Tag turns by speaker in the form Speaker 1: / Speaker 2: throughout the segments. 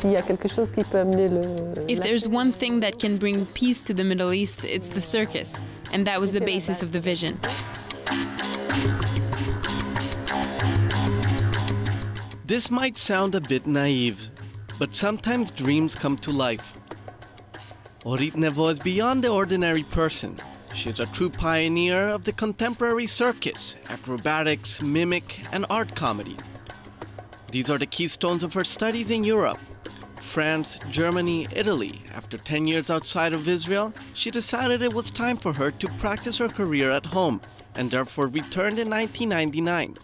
Speaker 1: s'il y a quelque chose qui peut amener
Speaker 2: If there's one thing that can bring peace to the Middle East, it's the circus. And that was the basis of the vision.
Speaker 3: This might sound a bit naive, but sometimes dreams come to life. Orit Nevo is beyond the ordinary person. She is a true pioneer of the contemporary circus, acrobatics, mimic, and art comedy. These are the keystones of her studies in Europe. France, Germany, Italy. After 10 years outside of Israel, she decided it was time for her to practice her career at home, and therefore returned in 1999,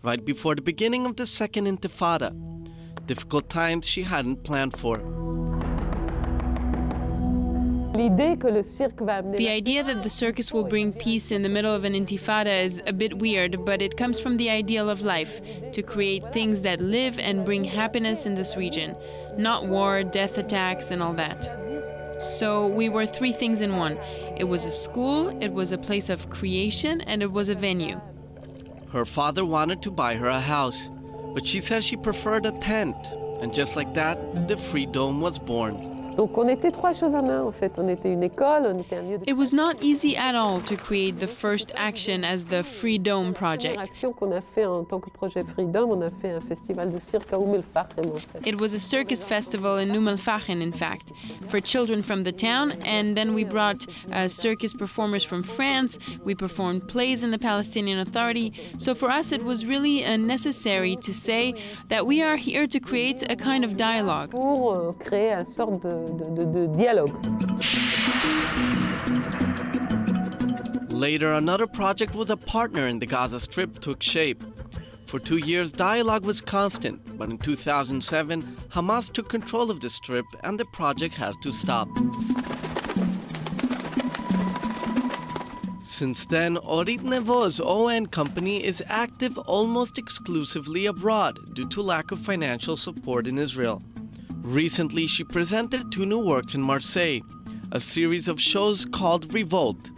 Speaker 3: right before the beginning of the Second Intifada. Difficult times she hadn't planned for.
Speaker 2: The idea that the circus will bring peace in the middle of an intifada is a bit weird, but it comes from the ideal of life, to create things that live and bring happiness in this region, not war, death attacks, and all that. So we were three things in one. It was a school, it was a place of creation, and it was a venue.
Speaker 3: Her father wanted to buy her a house, but she said she preferred a tent. And just like that, the Free Dome was born.
Speaker 2: It was not easy at all to create the first action as the Free Dome project. It was a circus festival in Umm al-Fachen, in fact, for children from the town, and then we brought circus performers from France. We performed plays in the Palestinian Authority. So for us it was really necessary to say that we are here to create a kind of dialogue.
Speaker 3: Later, another project with a partner in the Gaza Strip took shape. For 2 years, dialogue was constant, but in 2007, Hamas took control of the Strip and the project had to stop. Since then, Orit Nevo's ON company is active almost exclusively abroad due to lack of financial support in Israel. Recently, she presented 2 new works in Marseille, a series of shows called Revolt.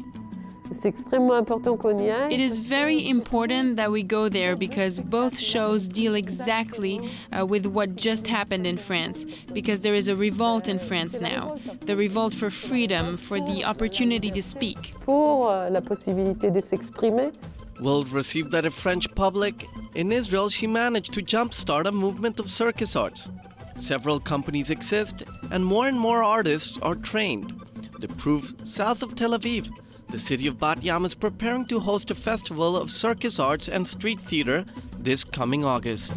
Speaker 2: It is very important that we go there because both shows deal exactly with what just happened in France, because there is a revolt in France now, the revolt for freedom, for the opportunity to speak.
Speaker 3: Well received by the French public, in Israel she managed to jumpstart a movement of circus arts. Several companies exist, and more artists are trained. The proof, south of Tel Aviv, the city of Bat Yam is preparing to host a festival of circus arts and street theater this coming August.